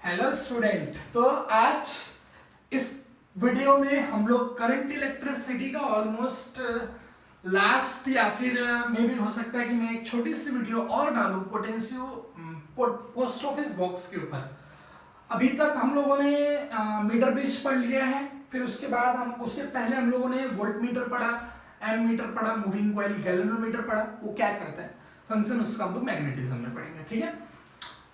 Hello student. तो आज इस वीडियो में हम लोग करंट इलेक्ट्रिसिटी का ऑलमोस्ट लास्ट या फिर मे भी हो सकता है कि मैं एक छोटी सी वीडियो और डालूं पोटेंशियो पोस्ट ऑफिस बॉक्स के ऊपर। अभी तक हम लोगों ने मीटर ब्रिज पढ़ लिया है, फिर उसके बाद उसके पहले हम लोगों ने वोल्ट मीटर पढ़ा, एम मीटर पढ़ा, मूविंग कॉइल गैल्वेनोमीटर पढ़ा। वो क्या करता है फंक्शन, उसका हम लोग मैग्नेटिज्म में पढ़ेंगे। ठीक है,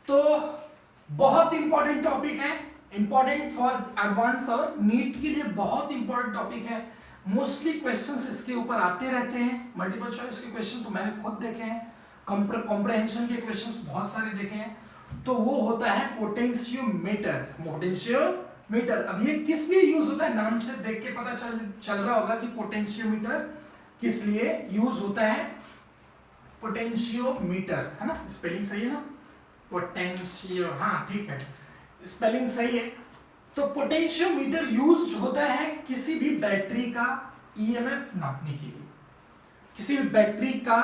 तो बहुत इंपॉर्टेंट टॉपिक है, इंपॉर्टेंट फॉर एडवांस और नीट के लिए बहुत इंपॉर्टेंट टॉपिक है। मोस्टली क्वेश्चंस इसके ऊपर आते रहते हैं। मल्टीपल चॉइस के क्वेश्चन तो मैंने खुद देखे हैं, कॉम्प्रहेंशन के क्वेश्चंस बहुत सारे देखे हैं। तो वो होता है पोटेंशियोमीटर। पोटेंशियोमीटर अब ये किस लिए यूज होता है, नाम से देख के पता चल रहा होगा कि पोटेंशियोमीटर किस लिए यूज होता है। पोटेंशियोमीटर है ना, स्पेलिंग सही है ना, पोटेंशियो, हाँ ठीक है, स्पेलिंग सही है। तो पोटेंशियोमीटर यूज होता है किसी भी बैटरी का ईएमएफ नापने के लिए, किसी भी बैटरी का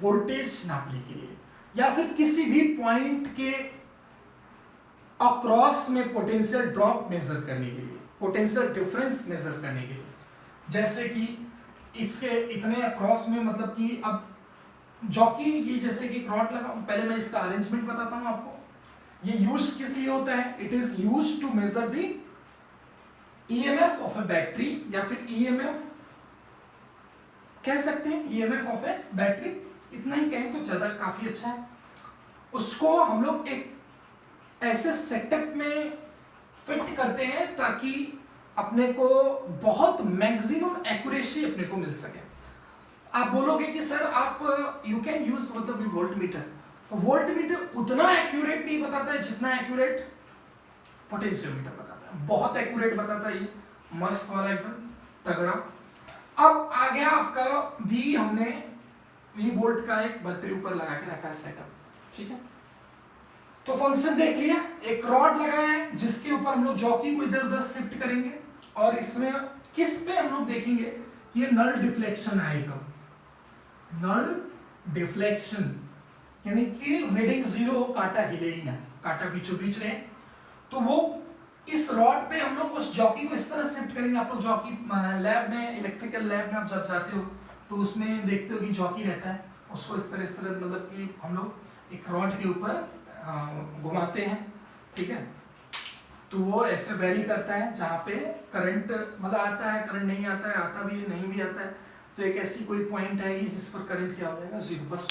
वोल्टेज नापने के लिए, या फिर किसी भी पॉइंट के अक्रॉस में पोटेंशियल ड्रॉप मेजर करने के लिए, पोटेंशियल डिफरेंस मेजर करने के लिए। जैसे कि इसके इतने अक्रॉस में, मतलब कि अब जॉकी ये जैसे कि रॉड लगा, पहले मैं इसका अरेंजमेंट बताता हूं आपको। ये यूज किस लिए होता है, it is use to measure the EMF of a battery, या फिर ईएमएफ कह सकते हैं, ईएमएफ ऑफ ए बैटरी, इतना ही कहें तो ज्यादा काफी अच्छा है। उसको हम लोग एक ऐसे सेटअप में फिट करते हैं ताकि अपने को बहुत मैक्सिमम एक्यूरेसी अपने को मिल सके। आप बोलोगे कि सर आप यू कैन यूज मतलब वोल्ट मीटर, तो वोल्ट मीटर उतना एक्यूरेट नहीं बताता है जितना एक्यूरेट पोटेंशियोमीटर बताता है। बहुत एक्यूरेट बताता है ये, मस्त वाला एकदम तगड़ा। अब आ गया आपका वी, हमने वी वोल्ट का एक बैटरी ऊपर लगा के रखा है सेटअप, ठीक है। तो फंक्शन देख लिया, एक रॉड लगाया है जिसके ऊपर हम लोग जॉकी को इधर उधर शिफ्ट करेंगे, और इसमें किस पे हम लोग देखेंगे ये नल डिफ्लेक्शन आएगा। नल डिफ्लेक्शन यानी कि रीडिंग जीरो, कांटा हिले ही ना, कांटा बीचों बीच रहे। तो वो इस रॉड पे हम लोग उस जॉकी को इस तरह शिफ्ट करेंगे। आप लोग जॉकी लैब में, इलेक्ट्रिकल लैब में आप जब जाते हो तो उसमें देखते हो कि जॉकी रहता है, उसको इस तरह मतलब कि हम लोग एक रॉड के ऊपर घुमाते हैं, ठीक है। तो वो ऐसे वेरी करता है, जहाँ पे करंट मतलब आता है, करंट नहीं आता है, आता भी नहीं भी आता है। तो एक ऐसी कोई पॉइंट आएगी जिस पर करंट क्या हो जाएगा, जीरो, बस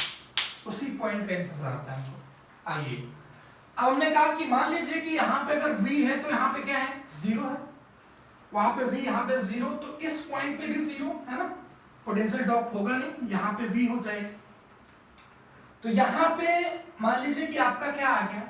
उसी पॉइंट का इंतजार होता है हमको। आइए, अब हमने कहा कि मान लीजिए कि यहाँ पे अगर V है तो यहाँ पे क्या है, जीरो है, वहां पे V, यहाँ पे जीरो, तो इस पॉइंट पे भी जीरो है ना, पोटेंशियल ड्रॉप होगा नहीं, यहाँ पे V हो जाएगा। तो यहाँ पे मान लीजिए कि आपका क्या आ गया,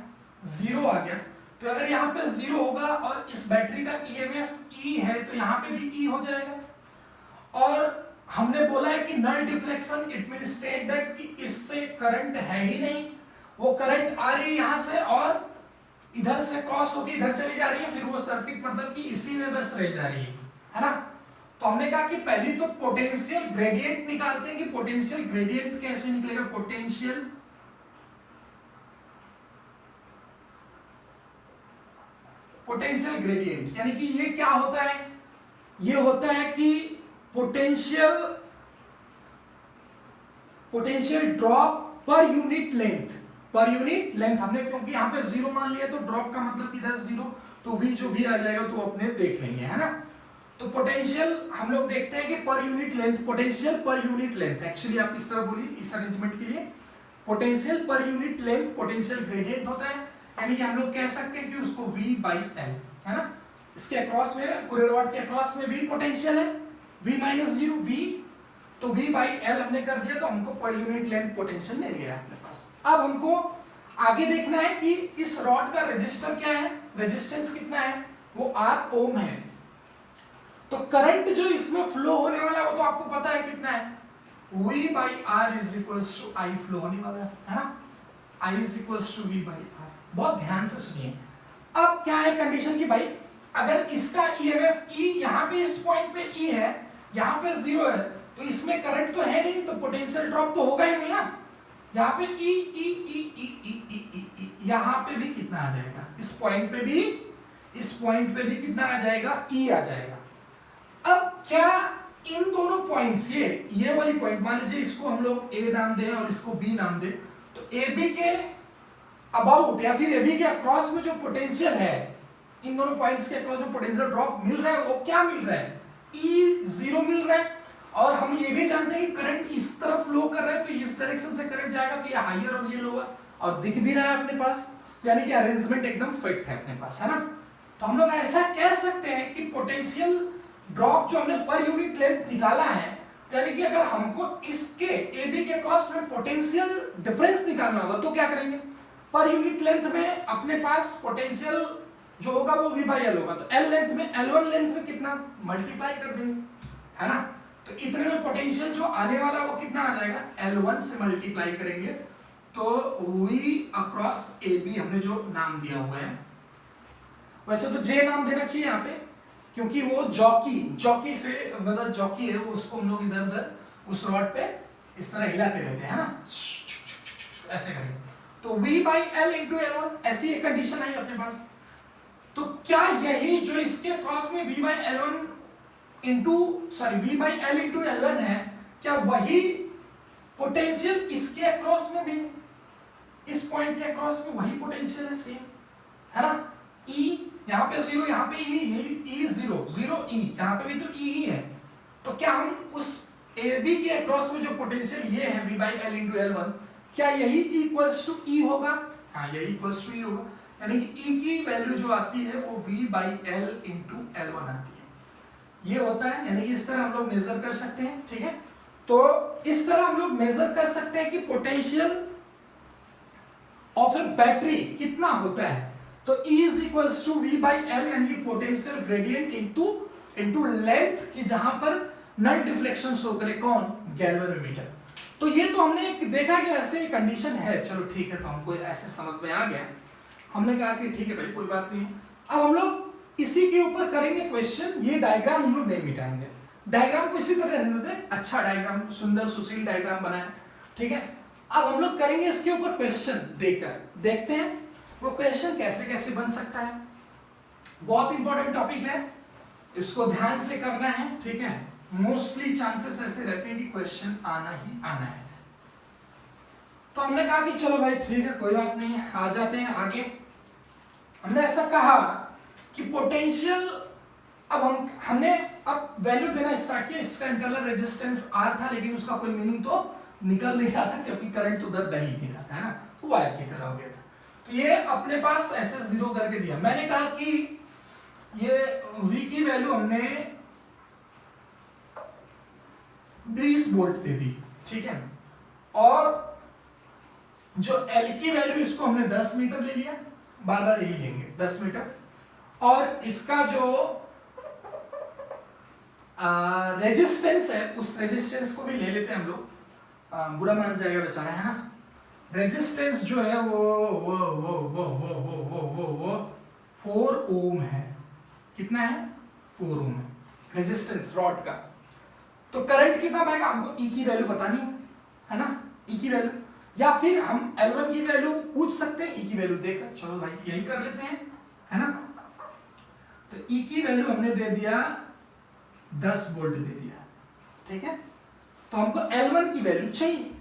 जीरो आ गया। तो अगर यहाँ पे जीरो होगा और इस बैटरी का ईएमएफ E है तो यहाँ पे भी E हो जाएगा। और हमने बोला है कि null deflection, it mean state that कि इससे करंट है ही नहीं, वो करंट आ रही है यहाँ से और इधर से क्रॉस होकर इधर चली जा रही है, फिर वो सर्किट मतलब कि इसी में बस रह जा रही है ना। तो हमने कहा कि पहले तो पोटेंशियल ग्रेडियंट निकालते हैं कि पोटेंशियल ग्रेडियंट कैसे निकलेगा। पोटेंशियल ग्रेडियंट यानी कि ये क्या होता है, ये होता है कि potential drop per unit length, हमने क्योंकि यहाँ पे जीरो मान लिया तो ड्रॉप का मतलब इधर जीरो, तो V जो भी आ जाएगा तो अपने देख लेंगे, है ना। तो पोटेंशियल हम लोग देखते हैं कि per unit length, potential per unit length, actually आप इस तरह बोलिए इस अरेंजमेंट के लिए, potential per unit length potential gradient होता है। यानी कि हम लोग कह सकते हैं कि उसको V/L है ना, इसके अक्रॉस में, पूरे रॉड के अक्रॉस में V पोटेंशियल है, V माइनस जीरो V, तो V/L हमने कर दिया, तो हमको पर यूनिट लेंथ पोटेंशियल मिल गया अपने पास। अब हमको आगे देखना है कि इस रॉड का रेजिस्टर क्या है, रेजिस्टेंस कितना है, वो R ओम है। तो करंट जो इसमें फ्लो होने वाला है वो तो आपको पता है कितना है, V/R is equals to I फ्लो होने वाला है ना, I is equals to V/R। बहुत ध्यान से सुनिए। अब क्या है कंडीशन की भाई, अगर इसका ईएमएफ E यहाँ पे इस पॉइंट पे E है, यहाँ पे जीरो है, तो इसमें करंट तो है नहीं, तो पोटेंशियल ड्रॉप तो होगा ही नहीं ना। यहाँ पे ई ई ई ई ई ई ई ई यहाँ पे भी कितना आ जाएगा, इस पॉइंट पे भी, इस पॉइंट पे भी कितना आ जाएगा, ई आ जाएगा। अब क्या इन दोनों पॉइंट्स, ये वाली पॉइंट मान लीजिए इसको हम लोग ए नाम दें और इसको बी नाम दें, तो ए बी के अबाउट या फिर ए बी के अक्रॉस में जो पोटेंशियल है, इन दोनों पॉइंट्स के अक्रॉस में पोटेंशियल ड्रॉप मिल रहा है, वो क्या मिल रहा है, ई जीरो मिल रहा है। और हम ये भी जानते हैं कि करंट इस तरफ फ्लो कर रहा है, तो इस डायरेक्शन से करंट जाएगा, तो ये हायर और ये लोअर, और दिख भी रहा है अपने पास, यानी कि अरेंजमेंट एकदम फिट है अपने पास, है ना। तो हम लोग ऐसा कह सकते हैं कि पोटेंशियल ड्रॉप जो हमने पर यूनिट लेंथ निकाला है, यानी कि अगर हमको इसके ए बी के क्रॉस में पोटेंशियल डिफरेंस निकालना होगा तो क्या करेंगे, पर यूनिट लेंथ में अपने पास पोटेंशियल जो होगा वो v बाई एल होगा, तो एल लेंथ में L1 लेंथ में कितना मल्टीप्लाई कर देंगे, है ना। तो इतने में पोटेंशियल जो आने वाला वो कितना आ जाएगा, L1 से मल्टीप्लाई करेंगे तो v अक्रॉस ए बी हमने जो नाम दिया हुआ है, वैसे तो J नाम देना चाहिए यहाँ पे, क्योंकि वो जॉकी से मतलब जॉकी है, उसको हम लोग इधर उधर उस रॉड पे इस तरह हिलाते रहते हैं, है ना, ऐसे करेंगे। तो v by L into L1 ऐसी एक कंडीशन आई अपने पास। तो क्या यही जो इसके क्रॉस में v by L1 into v by L into L1 है, क्या वही पोटेंशियल इसके अक्रॉस में भी, इस पॉइंट के अक्रॉस में वही पोटेंशियल है सेम, है ना। E यहाँ पे जीरो, यहाँ पे ई जीरो जीरो ई, यहाँ पे भी तो ई ही है। तो क्या हम उस ए बी के अक्रॉस में जो पोटेंशियल ये है v by L into L1, क्या यही इक्वल्स टू ई होगा, हाँ यही इक्वल्स टू ई होगा, यानी कि ई की वैल्यू जो आती है वो v by L into L1 आती है, ये होता है। यानी इस तरह हम लोग मेजर कर सकते हैं, ठीक है। तो इस तरह हम लोग मेजर कर सकते हैं कि पोटेंशियल ऑफ ए बैटरी कितना होता है। तो E is equals to v by L, यानी कि पोटेंशियल ग्रेडियंट इनटू लेंथ की जहां पर नल डिफ्लेक्शन शो करे, कौन, गैल्वेनोमीटर। तो ये तो हमने देखा कि ऐसे कंडीशन है, चलो ठीक है, तो हमको ऐसे समझ में आ गया, हमने कहा कि ठीक है भाई कोई बात नहीं। अब हम लोग इसी के ऊपर करेंगे क्वेश्चन, ये डायग्राम हम लोग नहीं मिटाएंगे, डायग्राम को इसी तरह रहने देते हैं, अच्छा डायग्राम, सुंदर सुशील डायग्राम बनाए, ठीक है। अब हम लोग करेंगे इसके ऊपर क्वेश्चन देकर, देखते हैं वो क्वेश्चन कैसे कैसे बन सकता है। बहुत इंपॉर्टेंट टॉपिक है, इसको ध्यान से करना है, ठीक है। मोस्टली चांसेस ऐसे रहते हैं कि क्वेश्चन आना ही आना है। तो हमने कहा कि चलो भाई ठीक है कोई बात नहीं, आ जाते हैं आगे। हमने ऐसा कहा कि पोटेंशियल, अब हमने अब वैल्यू देना स्टार्ट किया, इसका इंटरनल रेजिस्टेंस R था, लेकिन उसका कोई मीनिंग तो निकल नहीं रहा था, क्योंकि करंट तो उधर बह ही नहीं रहा था, है ना, तो वायर की तरह हो गया था। तो ये अपने पास ऐसे जीरो करके दिया। मैंने कहा कि ये V की वैल्यू हमने 20 वोल्ट दे दी, ठीक है, और जो L की वैल्यू इसको हमने 10 मीटर ले लिया, बार बार यही लेंगे 10 मीटर, और इसका जो रेजिस्टेंस है उस रेजिस्टेंस को भी ले लेते हैं हम लोग, बुरा मान जाएगा बेचारा, है ना। रेजिस्टेंस जो है वो 4 ओम है, कितना है, 4 ओम है रेजिस्टेंस रॉड का। तो करंट कितना बहेगा, हमको E की वैल्यू बतानी है ना, E की वैल्यू, या फिर हम L1 की वैल्यू पूछ सकते हैं, E की वैल्यू देकर, चलो भाई यही कर लेते हैं, है ना। तो E की वैल्यू हमने दे दिया 10 वोल्ट दे दिया, ठीक है। तो हमको L1 की वैल्यू चाहिए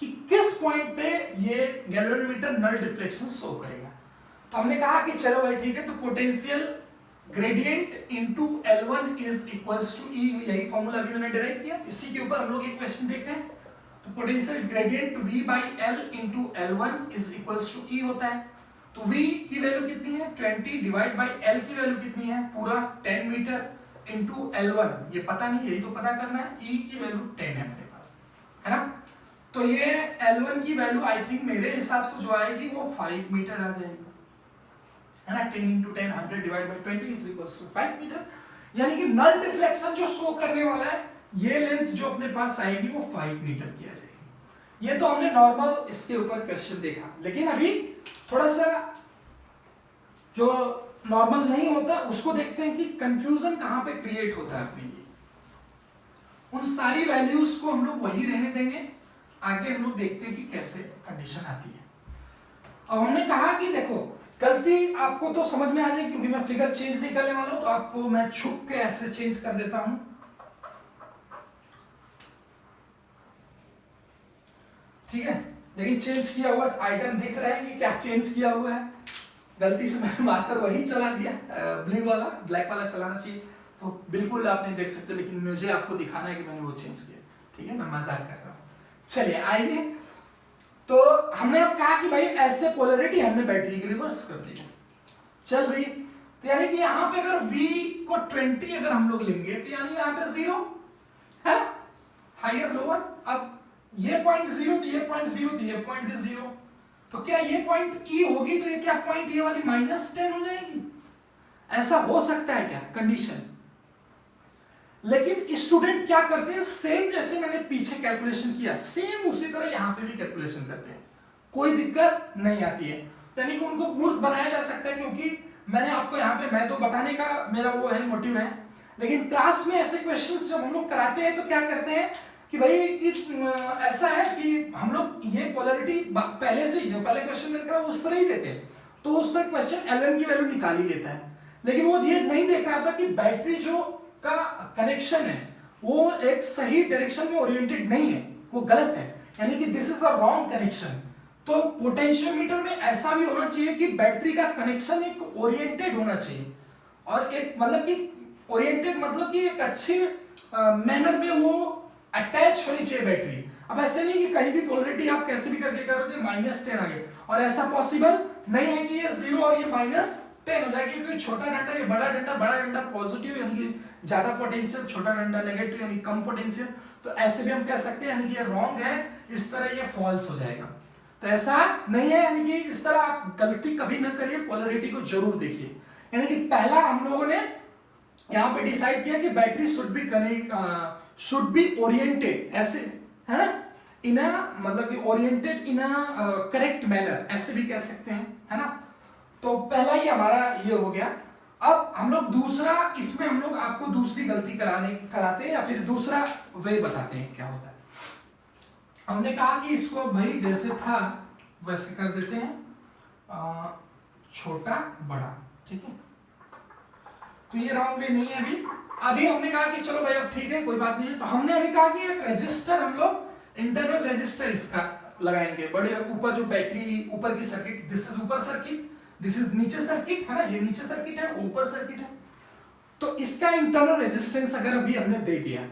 कि किस पॉइंट पे ये गैल्वेनोमीटर नल डिफ्लेक्शन शो करेगा। तो हमने कहा कि चलो भाई ठीक है, तो potential gradient into L1 is equals to E, यही फॉर्मूला अभी मैंने डिराइव किया, इसी के ऊपर हम लोग एक क्वेश्चन देख रहे हैं। तो potential gradient V by L into L1 is equals to E होता है। तो V की वैल्यू कितनी है 20 डिवाइड बाई L की वैल्यू कितनी है पूरा 10 मीटर इंटू L1, ये पता नहीं, यही तो पता करना है। E की वैल्यू 10 है अपने पास, है ना। तो ये L1 की वैल्यू आई थिंक मेरे हिसाब से जो आएगी वो 5 मीटर आ जाएगी, है ना। 10 into 10 100 divide by 20 is equals to 5 metre, यानी कि नल डिफ्लेक्शन जो शो करने वाला है, ये लेंथ जो अपने पास आएगी वो 5 मीटर की आ जाएगी। ये तो हमने नॉर्मल इसके ऊपर क्वेश्चन देखा, लेकिन अभी थोड़ा सा जो नॉर्मल नहीं होता उसको देखते हैं कि कंफ्यूजन कहां पे क्रिएट होता है अपने लिए। उन सारी वैल्यूज को हम लोग वही रहने देंगे आगे हम लोग देखते हैं कि कैसे कंडीशन आती है। अब हमने कहा कि देखो गलती आपको तो समझ में आ जाए, क्योंकि मैं फिगर चेंज नहीं करने वाला हूं, तो आपको मैं छुप के ऐसे चेंज कर देता हूं। ठीक है, लेकिन चेंज किया हुआ आइटम दिख रहा है कि क्या चेंज किया हुआ है। गलती से मैंने मार्कर वही चला दिया, ब्लू वाला, ब्लैक वाला चलाना चाहिए, तो बिल्कुल आप नहीं देख सकते, लेकिन मुझे आपको दिखाना है कि मैंने वो चेंज किया। ठीक है, मैं मजाक कर रहा हूं। चलिए आइए, तो हमने अब कहा कि भाई ऐसे पोलैरिटी हमने बैटरी की रिवर्स कर दी। चल भाई, तो यानी कि यहाँ पे अगर V को 20 अगर हम लोग लेंगे तो यानी यहाँ पे 0 है, हायर लोअर। अब ये पॉइंट 0 तो ये पॉइंट 0 तो ये पॉइंट भी 0, तो क्या ये पॉइंट E होगी, तो ये क्या पॉइंट ये वाली -10 हो जाएगी? ऐसा हो सकता है क्या कंडीशन? लेकिन स्टूडेंट क्या करते हैं, सेम जैसे मैंने पीछे कैलकुलेशन किया सेम उसी तरह यहाँ पे भी कैलकुलेशन करते हैं, कोई दिक्कत नहीं आती है। यानी कि उनको मूर्ख बनाया जा सकता है, क्योंकि मैंने आपको यहाँ पे, मैं तो बताने का मेरा वो है मोटिव है, लेकिन क्लास में ऐसे क्वेश्चंस जब हम लोग कराते हैं तो क्या करते हैं कि भाई कि ऐसा है कि हम लोग ये पोलैरिटी पहले से ही, जो पहले क्वेश्चन मैंने करा उस तरह ही देते हैं, तो उस तरह क्वेश्चन Ln की वैल्यू निकाल ही लेता है, लेकिन वो ये नहीं देख रहा था कि बैटरी जो का कनेक्शन है वो एक सही डायरेक्शन में ओरिएंटेड नहीं है, वो गलत है, यानी कि this is a wrong connection. तो पोटेंशियोमीटर में ऐसा भी होना चाहिए कि बैटरी का कनेक्शन एक ओरिएंटेड होना चाहिए, और एक मतलब कि ओरिएंटेड मतलब कि एक अच्छे मैनर में वो अटैच होनी चाहिए बैटरी। अब ऐसे नहीं कि कहीं भी पोलैरिटी आप कैसे भी करके करोगे -10 आ गए, और ऐसा पॉसिबल नहीं है कि ये 0 और ये -10 हो जाएगी, क्योंकि छोटा डंडा ये बड़ा डंडा पॉजिटिव यानी कि ज्यादा पोटेंशियल, छोटा डंडा नेगेटिव यानी कम पोटेंशियल, तो ऐसे भी हम कह सकते हैं यानी कि ये रॉन्ग है, इस तरह ये फॉल्स हो जाएगा। तो ऐसा नहीं है, यानी कि इस तरह आप गलती कभी ना करिए, पोलैरिटी को जरूर देखिए। यानी कि पहला हम लोगों ने यहाँ पे डिसाइड किया कि बैटरी शुड बी ओरिएंटेड, ऐसे है ना, इन अ मतलब कि oriented in a correct manner, ऐसे भी कह सकते हैं, है ना। तो पहला ही हमारा ये हो गया। अब हम लोग दूसरा, इसमें हम लोग आपको दूसरी गलती कराते हैं, या फिर दूसरा वे बताते हैं क्या होता है। हमने कहा कि इसको भाई जैसे था वैसे कर देते हैं, छोटा बड़ा, ठीक है। तो ये रॉन्ग वे नहीं है अभी हमने कहा कि चलो भाई अब ठीक है कोई बात नहीं है, तो हमने अभी कहा कि एक रजिस्टर हम लोग इंटरनल रजिस्टर इसका लगाएंगे, बड़े ऊपर जो बैटरी ऊपर की सर्किट, दिस इज ऊपर सर्किट, दिस इज नीचे सर्किट, है ना, ये नीचे सर्किट है, ऊपर सर्किट है, तो इसका इंटरनल रेजिस्टेंस अगर अभी हमने दे दिया,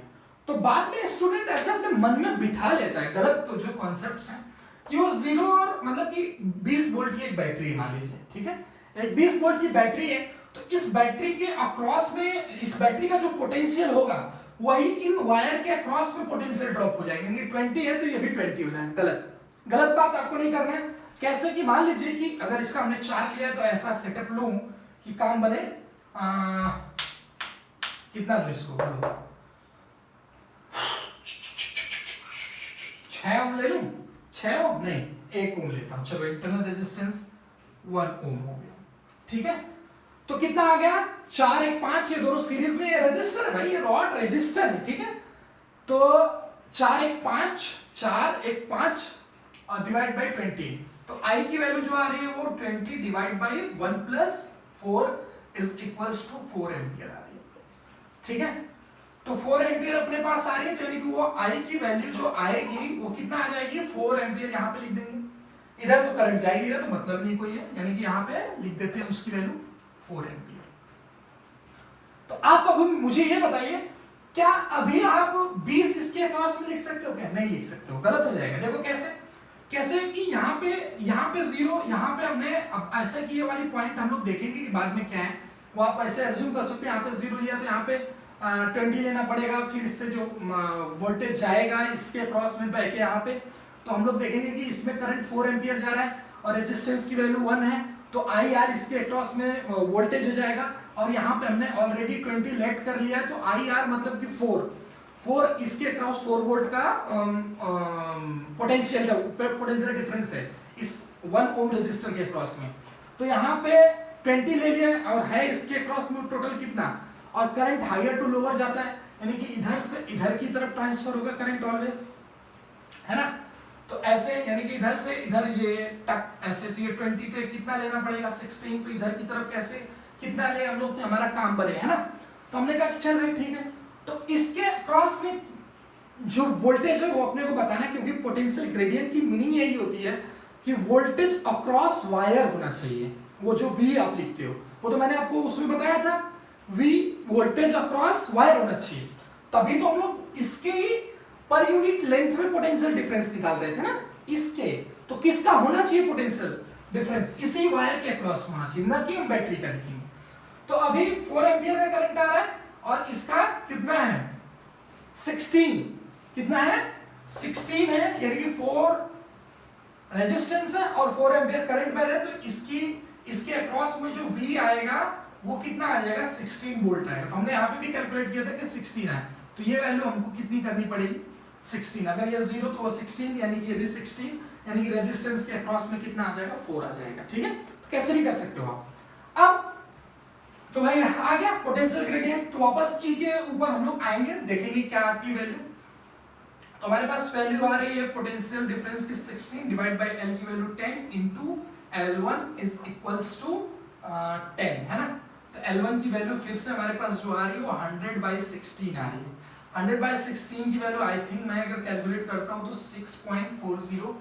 तो बाद में स्टूडेंट ऐसे अपने मन में बिठा लेता है गलत तो जो कॉन्सेप्ट्स हैं कि वो 0 और मतलब कि 20 वोल्ट की एक बैटरी है मान लीजिए, ठीक है, एक 20 वोल्ट की बैटरी है, तो इस बैटरी के अक्रॉस में इस बैटरी का जो पोटेंशियल होगा वही इन वायर के अक्रॉस में पोटेंशियल ड्रॉप हो जाएगा, यानी 20 है तो ये भी 20 हो जाएगा। गलत बात आपको नहीं करना है। कैसे कि मान लीजिए कि अगर इसका हमने 4 लिया है तो ऐसा सेटअप लूं कि काम बने, कितना लो इसको, बोलो 6 ओम ले लूं, 6 ओम नहीं 1 ओम लेता हूं, चलो इंटरनल रेजिस्टेंस 1 ओम हो गया, ठीक है। तो कितना आ गया, 4 1 5, ये दोनों सीरीज में, ये रजिस्टर है भाई, ये रॉड रजिस्टर है, ठीक है। तो 4 1 5 और डिवाइड बाय 20, तो I की वैल्यू जो आ रही है वो 20 divide by 1 plus 4 is equals to 4 ampere आ रही है, ठीक है। तो 4 एम्पियर अपने पास आ रही है, यानी कि वो I की वैल्यू जो आएगी वो कितना आ जाएगी, 4 एम्पियर यहाँ पे लिख देंगे, इधर तो करंट जाएगी, इधर तो मतलब नहीं कोई है, यानी कि यहाँ पे लिख देते हैं उसकी वैल्यू 4 एम्पियर। तो आप अब मुझे ये बताइए, क्या अभी आप 20 इसके अक्रॉस में लिख सकते हो क्या? नहीं लिख सकते हो, गलत हो जाएगा। देखो कैसे कि यहाँ पे 0, यहाँ पे हमने अब ऐसा कि ये वाली पॉइंट हम लोग देखेंगे कि बाद में क्या है, वो आप ऐसे एज्यूम कर सकते हैं, यहाँ पे 0 लिया तो यहाँ पे 20 लेना पड़ेगा, फिर इससे जो वोल्टेज जाएगा इसके अक्रॉस में बह के यहाँ पे, तो हम लोग देखेंगे कि इसमें करंट 4 एम्पियर जा रहा है और रेजिस्टेंस की वैल्यू 1 है, तो आई आर इसके अक्रॉस में वोल्टेज हो जाएगा, और यहाँ पे हमने ऑलरेडी 20 लेट कर लिया है, तो आई आर मतलब कि 4 इसके अक्रॉस 4 वोल्ट का पोटेंशियल डिफरेंस है इस 1 ओम रेजिस्टर के अक्रॉस में। तो यहाँ पे 20 ले लिया और है इसके अक्रॉस में टोटल कितना, और करंट हायर टू लोअर जाता है, यानी कि इधर से इधर की तरफ ट्रांसफर होगा करंट ऑलवेज, है ना। तो ऐसे यानी कि इधर से इधर ये टक ऐसे, तो ये 20 तो कितना लेना पड़ेगा 16, तो इधर की तरफ कैसे कितना ले हम लोग, हमारा काम बने, है ना। तो हमने कहा कि चल भाई ठीक है, तो इसके क्रॉस में जो वोल्टेज है वो अपने को बताना है, क्योंकि पोटेंशियल ग्रेडियंट की मीनिंग यही होती है कि वोल्टेज अक्रॉस वायर होना चाहिए। वो जो V आप लिखते हो वो तो मैंने आपको उसमें बताया था, V वोल्टेज अक्रॉस वायर होना चाहिए, तभी तो हम लोग इसके ही पर यूनिट लेंथ में पोटेंशियल डिफरेंस निकाल रहे थे ना इसके। तो किसका होना चाहिए पोटेंशियल डिफरेंस, इसी वायर के अक्रॉस होना चाहिए, ना कि हम बैटरी का लिखेंगे। तो अभी 4 एम्पियर का करंट आ रहा है और इसका कितना है 16, कितना है 16 है, यानी कि 4 रेजिस्टेंस है और 4 एम्पियर करंट बह रहा है, तो इसके अक्रॉस में जो V आएगा वो कितना आ जाएगा 16 वोल्ट आएगा। तो हमने यहाँ पे भी कैलकुलेट किया था कि 16 है, तो ये वैल्यू हमको कितनी करनी पड़ेगी 16, अगर ये 0 तो वो 16, यानी कि ये भी 16, यानी कि रेजिस्टेंस के अक्रॉस में कितना आ जाएगा 4 आ जाएगा, ठीक है। तो कैसे भी कर सकते हो आप। अब तो भाई आ गया पोटेंशियल ग्रेडियंट, तो वापस E के ऊपर हम लोग आएंगे, देखेंगे क्या आती है वैल्यू। तो हमारे पास वैल्यू आ रही है पोटेंशियल डिफरेंस की 16 डिवाइड बाय L की value 10 into L1 is equals to 10, है ना। तो L1 की वैल्यू फिर से हमारे पास जो आ रही है वो 100/16 आ रही है। 100/16 की वैल्यू आई थिंक मैं अगर कैलकुलेट करता हूँ तो 6.40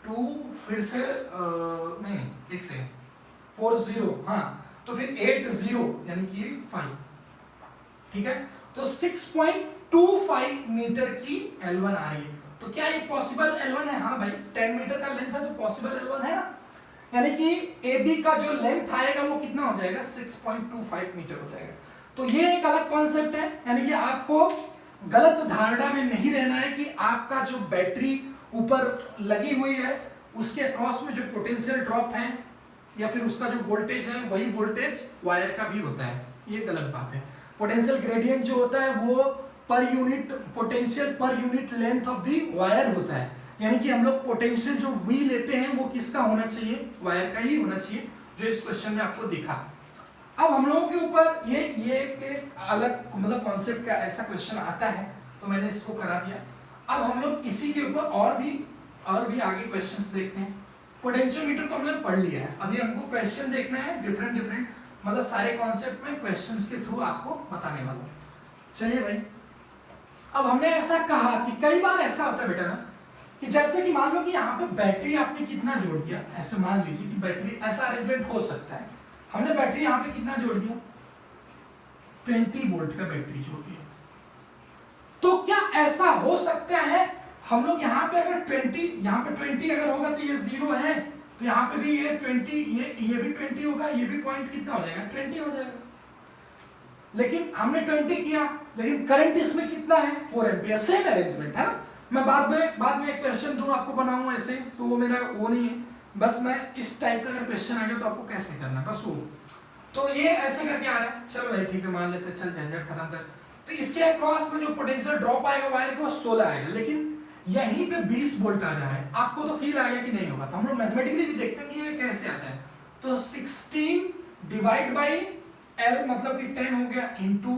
2 फिर से नहीं एक से 40, हाँ तो फिर 80 यानी कि 5, ठीक है। तो 6.25 मीटर की L1 आ रही है। तो क्या ये पॉसिबल L1 है? हाँ भाई 10 मीटर का लेंथ है तो पॉसिबल L1 है ना, यानी कि AB का जो लेंथ आएगा वो कितना हो जाएगा 6.25 मीटर हो जाएगा। तो ये एक अलग कॉन्सेप्ट है, यानी कि आपको गलत धारणा में नहीं रहना है कि आपका जो बैटरी ऊपर लगी हुई है उसके अक्रॉस में जो पोटेंशियल ड्रॉप है या फिर उसका जो वोल्टेज है वही वोल्टेज वायर का भी होता है, ये गलत बात है। पोटेंशियल ग्रेडियंट जो होता है वो per unit potential per unit length of the wire होता है, यानी कि हम लोग पोटेंशियल जो V लेते हैं वो किसका होना चाहिए, वायर का ही होना चाहिए, जो इस क्वेश्चन में आपको दिखा। अब हम लोगों के ऊपर ये एक अलग मतलब कॉन्सेप्ट का ऐसा क्वेश्चन आता है तो मैंने इसको करा दिया। अब हम लोग इसी के ऊपर और भी आगे क्वेश्चंस देखते हैं। पोटेंशियोमीटर तो हमने पढ़ लिया है, अभी हमको क्वेश्चन देखना है डिफरेंट मतलब सारे कॉन्सेप्ट में क्वेश्चंस के थ्रू आपको बताने वाला हूं। चलिए भाई, अब हमने ऐसा कहा कि कई बार ऐसा होता है बेटा ना कि जैसे कि मान लो कि यहाँ पे बैटरी आपने कितना जोड़ दिया, ऐसे मान लीजिए कि बैटरी ऐसा अरेंजमेंट हो सकता है, हमने बैटरी यहाँ पे कितना जोड़ दिया 20 वोल्ट का बैटरी जोड़ दिया। तो क्या ऐसा हो सकता है हम लोग यहाँ पे अगर 20 अगर होगा तो ये 0 है, तो यहाँ पे भी ये 20 ये भी 20 होगा, ये भी पॉइंट कितना हो जाएगा 20 हो जाएगा। लेकिन हमने 20 किया, लेकिन करंट इसमें कितना है 4 एम्पियर, सेम अरेंजमेंट है ना। मैं बाद में एक क्वेश्चन दूं आपको बनाऊं ऐसे, तो वो मेरा वो नहीं है, बस मैं इस टाइप का अगर क्वेश्चन आ गया तो आपको कैसे करना है बस वो। तो ये ऐसे करके आ रहा है, चलो भाई ठीक है मान लेते हैं, चल झंझट खत्म कर। तो इसके अक्रॉस में जो पोटेंशियल ड्रॉप आएगा वायर को 16 आएगा, लेकिन यहीं पे 20 वोल्ट आ जा रहा है। आपको तो फील आ गया कि नहीं होगा, तो हम लोग मैथमेटिकली भी देखते हैं कि ये कैसे आता है। तो 16 डिवाइड बाई L मतलब कि 10 हो गया इनटू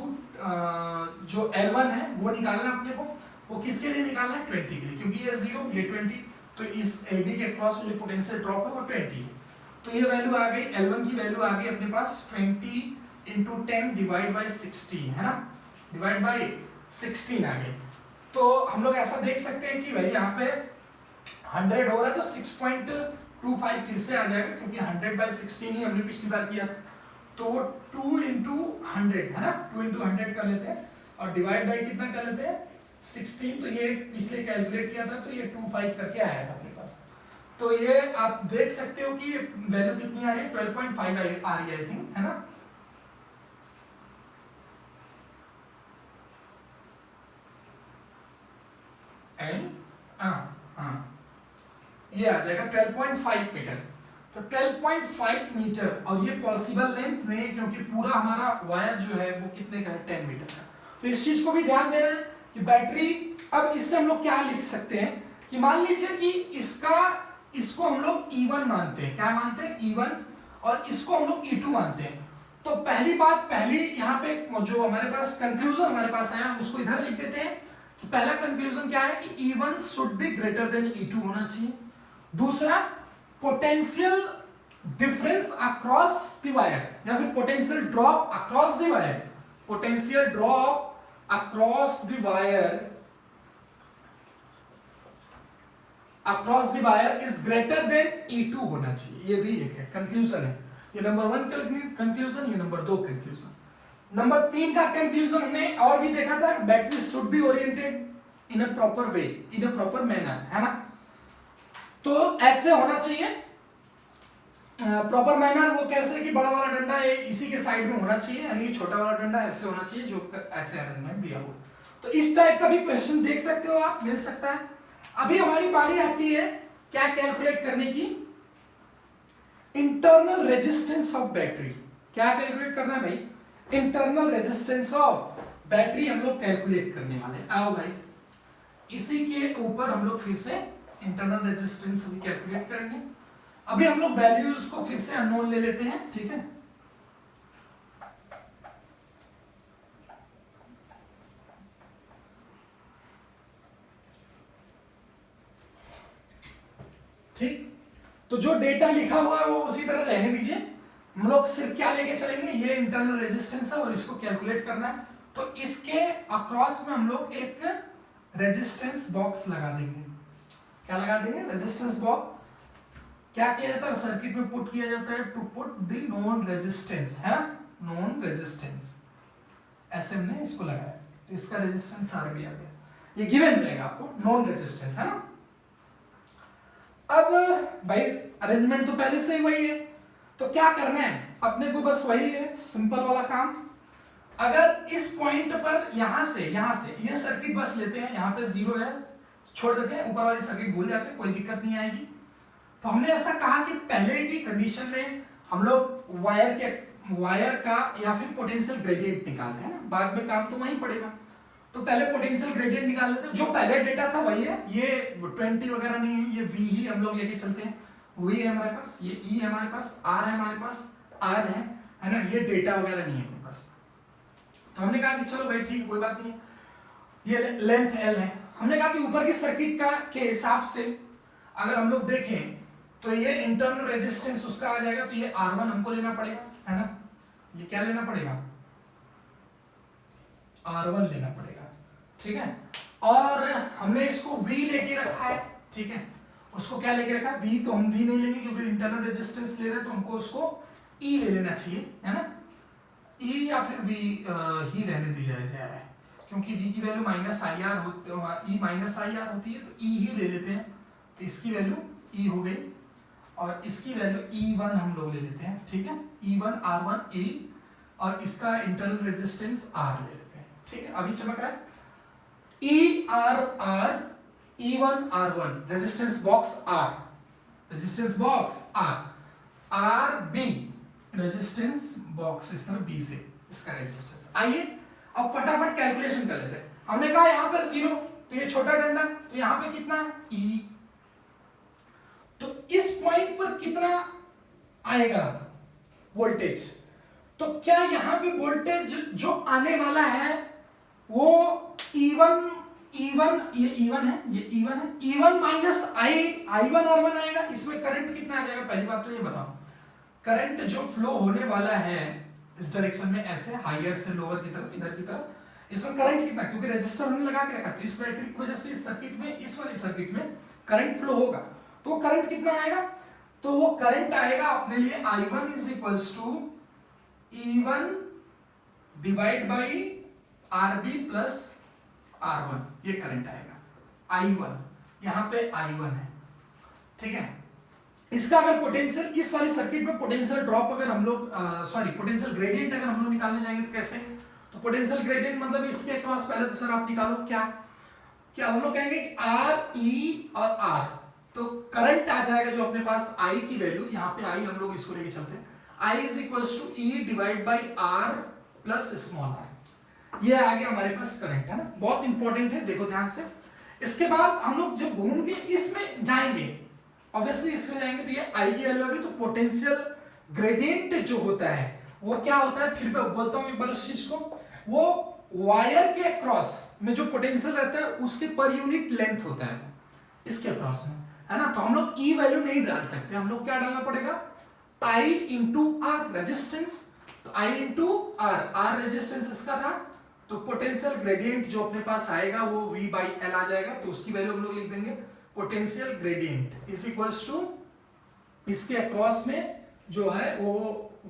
जो L1 है वो निकालना अपने को, वो किसके लिए निकालना है 20 के लिए, क्योंकि ये 0 ये 20, तो इस AB के क्रॉस जो पोटेंशियल ड्रॉप है वो 20 है। तो ये वैल्यू आ गई, L1 की वैल्यू आ गई अपने पास 20 इनटू 10 डिवाइड बाई 16, है ना, डिवाइड बाई 16 आ गई। तो हम लोग ऐसा देख सकते हैं कि भाई यहाँ पे 100 हो रहा है तो 6.25 फिर से आ जाएगा, क्योंकि 100/16 ही हमने पिछली बार किया था। तो वो 2 इंटू 100 है ना, 2 इंटू 100 कर लेते हैं और डिवाइड बाई कितना कर लेते हैं 16। तो ये पिछले कैलकुलेट किया था तो ये 25 करके आया था अपने पास। तो ये आप देख सकते हो कि वैल्यू कितनी आ रही है 12.5 आ रही है आई थिंक, है ना। एंड ये आ जाएगा 12.5 मीटर। तो 12.5 मीटर, और ये पॉसिबल लेंथ नहीं है क्योंकि पूरा हमारा वायर जो है वो कितने का है 10 मीटर का। तो इस चीज को भी ध्यान देना है कि बैटरी, अब इससे हम लोग क्या लिख सकते हैं कि मान लीजिए कि इसको हम लोग E1 मानते हैं, क्या मानते हैं E1, और इसको हम लोग E2 मानते हैं। तो पहली यहाँ पे जो हमारे पास कंक्लूजन हमारे पास आया उसको इधर लिख देते हैं तो पहला कंक्लूजन क्या है कि E1 should be greater than E2 होना चाहिए। दूसरा, potential difference across the wire या फिर potential drop across the wire, potential drop across the wire is greater than E2 होना चाहिए। ये भी एक है कंक्लूजन है। ये नंबर 1 कंक्लूजन, ये नंबर 2 कंक्लूजन। नंबर 3 का कंक्लूजन हमने और भी देखा था, battery should be oriented in a proper way, in a proper manner, है ना। तो ऐसे होना चाहिए प्रॉपर मैनर। वो कैसे कि बड़ा वाला डंडा ये इसी के साइड में होना चाहिए, यानी छोटा वाला डंडा ऐसे होना चाहिए जो ऐसे अरेंजमेंट दिया हुआ। तो इस टाइप का भी क्वेश्चन देख सकते हो आप, मिल सकता है। अभी हमारी बारी आती है क्या कैलकुलेट करने की, इंटरनल रेजिस्टेंस ऑफ बैटरी। क्या कैलकुलेट करना है भाई, इंटरनल रेजिस्टेंस ऑफ बैटरी हम लोग कैलकुलेट करने वाले। आओ भाई, इसी के ऊपर हम लोग फिर से इंटरनल रेजिस्टेंस भी कैलकुलेट करेंगे। अभी हम लोग वैल्यूज को फिर से अननोन ले लेते हैं, ठीक है। ठीक, तो जो डेटा लिखा हुआ है वो उसी तरह रहने दीजिए। हम लोग सिर्फ क्या लेके चलेंगे, ये इंटरनल रेजिस्टेंस है और इसको कैलकुलेट करना है। तो इसके अक्रॉस में हम लोग एक रेजिस्टेंस बॉक्स लगा देंगे। क्या लगा देंगे, रेजिस्टेंस बॉक्स। क्या किया जाता है सर्किट में, पुट किया जाता है to put the known resistance, है ना, नोन रेजिस्टेंस। ऐसे हमने इसको लगाया तो इसका रेजिस्टेंस आर भी आ गया। ये गिवन रहेगा आपको, नोन रेजिस्टेंस, है ना। अब भाई अरेंजमेंट तो पहले से ही वही है, तो क्या करना है अपने को, बस वही है सिंपल वाला काम। अगर इस पॉइंट पर यहां से ये सर्किट बस लेते हैं, यहां पे 0 है, छोड़ देते हैं, ऊपर वाली सर्किट भूल जाते हैं, कोई दिक्कत नहीं आएगी। तो हमने ऐसा कहा कि पहले की कंडीशन में हम लोग वायर का या फिर पोटेंशियल ग्रेडियंट निकालते हैं ना, बाद में काम तो वहीं पड़ेगा। तो पहले पोटेंशियल ग्रेडियंट निकाल लेते हैं। जो पहले डेटा था वही है, ये 20 वगैरह नहीं है, ये V ही हम लोग लेके चलते हैं। V है हमारे पास, ये E है हमारे पास, R है हमारे पास, R है ना, ये डेटा वगैरह नहीं है हमारे पास। तो हमने कहा कि चलो भाई ठीक, कोई बात नहीं, ये लेंथ L है। हमने कहा कि ऊपर की सर्किट का के हिसाब से अगर हम लोग देखें तो ये इंटरनल रेजिस्टेंस उसका आ जाएगा, तो ये R1 हमको लेना पड़ेगा, है ना। ये क्या लेना पड़ेगा, R1 लेना पड़ेगा, ठीक है। और हमने इसको V लेके रखा है, ठीक है। उसको क्या लेके रखा है, V, तो हम V नहीं लेंगे क्योंकि इंटरनल रेजिस्टेंस ले रहे हैं, तो हमको उसको E ले लेना चाहिए, है ना। E या फिर V ही रहने दिया जाए, क्योंकि V की वैल्यू -IR होती है, E -IR होती है, तो E ही ले लेते हैं। तो इसकी वैल्यू E हो गई और इसकी वैल्यू E1 हम लोग ले लेते हैं, ठीक है। E1 R1 E और इसका इंटरनल रेजिस्टेंस R ले लेते हैं, ठीक है। अभी चमक रहा है ERR E1 R1 resistance box R, resistance box R, RB resistance box इस तरह B से इसका रेजिस्टेंस। आइए अब फटाफट कैलकुलेशन कर लेते हैं। हमने कहा यहाँ पे 0, तो ये छोटा डंडा, तो यहाँ पे कितना E, तो इस पॉइंट पर कितना आएगा वोल्टेज। तो क्या यहाँ पे वोल्टेज जो आने वाला है वो E1 ये E1 है, ये E1 है, E1 माइनस I1 R1 आएगा। इसमें करंट कितना आ जाएगा, पहली बात तो ये बताओ, करंट जो फ्लो होने वाला है इस डायरेक्शन में, ऐसे हायर से लोअर की तरफ, इधर की तरफ, इसमें करंट कितना, क्योंकि रेजिस्टर हमने लगा के रखा, तो इस बैटरी की वजह से इस सर्किट में, इस वाली सर्किट में करंट फ्लो होगा। तो करंट कितना आएगा, तो वो करंट आएगा अपने लिए I1 is equals to E1 divide by RB plus R1, ये करंट आएगा I1, यहां पे I1 है, ठीक है। इसका अगर पोटेंशियल, इस वाली सर्किट में पोटेंशियल ड्रॉप अगर हम लोग पोटेंशियल ग्रेडियंट अगर हम लोग निकालने जाएंगे तो कैसे, तो पोटेंशियल ग्रेडियंट मतलब इसके अक्रॉस पहले तो सर आप निकालो, क्या हम लोग कहेंगे R E और R, तो करंट आ जाएगा जो अपने पास I की वैल्यू, यहाँ पे I हम लोग इसको लेके चलते हैं, I is equals to E divide by R plus small r, ये आ गया हमारे पास करंट, है ना। बहुत इंपॉर्टेंट है, देखो ध्यान से। इसके बाद हम लोग जब घूम के इसमें जाएंगे, ऑब्वियसली इसमें जाएंगे तो ये I की वैल्यू आ गई, तो पोटेंशियल ग्रेडियंट जो होता है वो क्या होता है, फिर मैं बोलता हूं एक बार उस चीज को, वो वायर के क्रॉस में जो पोटेंशियल रहता है उसके पर यूनिट लेंथ होता है इसके क्रॉस में, है ना। तो हम लोग ई वैल्यू नहीं डाल सकते, हम लोग क्या डालना पड़ेगा, आई इंटू आर रेजिस्टेंस। तो आई इंटू आर रेजिस्टेंस इसका था, तो पोटेंशियल ग्रेडियंट जो अपने पास आएगा वो V बाई एल आ जाएगा। तो उसकी वैल्यू हम लोग लिख देंगे potential gradient is equals to इसके अक्रॉस में जो है वो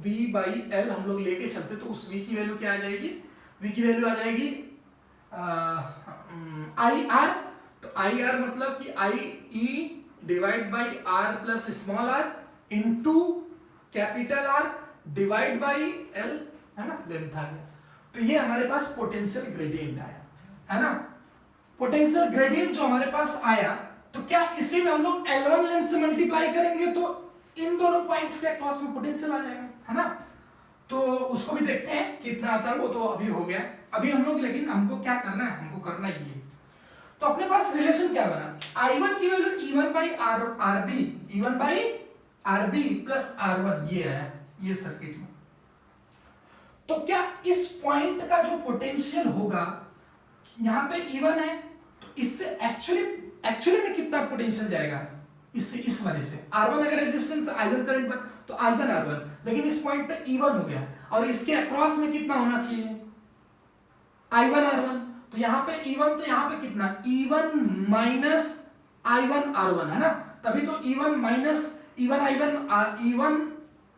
V बाई एल हम लोग लेके चलते, तो उस V की वैल्यू क्या आ जाएगी, V की वैल्यू आ जाएगी आई आर। तो आई आर मतलब कि I E divide by R plus small r into capital R divide by L, है ना, लेंथ आ गया। तो ये हमारे पास पोटेंशियल ग्रेडियंट आया, है ना। पोटेंशियल ग्रेडियंट जो हमारे पास आया, तो क्या इसी में हम लोग L1 लेंथ से मल्टीप्लाई करेंगे तो इन दोनों पॉइंट्स के अक्रॉस में पोटेंशियल आ जाएगा, है ना। तो उसको भी देखते हैं कितना आता है, वो तो अभी हो गया। अभी हम लोग लेकिन हमको क्या करना है, हमको करना ये, तो अपने पास रिलेशन क्या बना, I1 की value E1 by RB, E1 by RB plus R1 ये है ये सर्किट में। तो क्या इस पॉइंट का जो पोटेंशियल होगा, यहां पे E1 है, तो इससे एक्चुअली में कितना पोटेंशियल जाएगा, इससे इस वाले से R1 अगर रेजिस्टेंस I1 करंट पर, तो I1 R1, लेकिन इस पॉइंट पे E1 हो गया और इसके अक्रॉस में कितना होना चाहिए, I1 R1। तो यहाँ पे E1, तो यहाँ पे कितना, E1 माइनस I1 R1, है ना। तभी तो E1 minus E1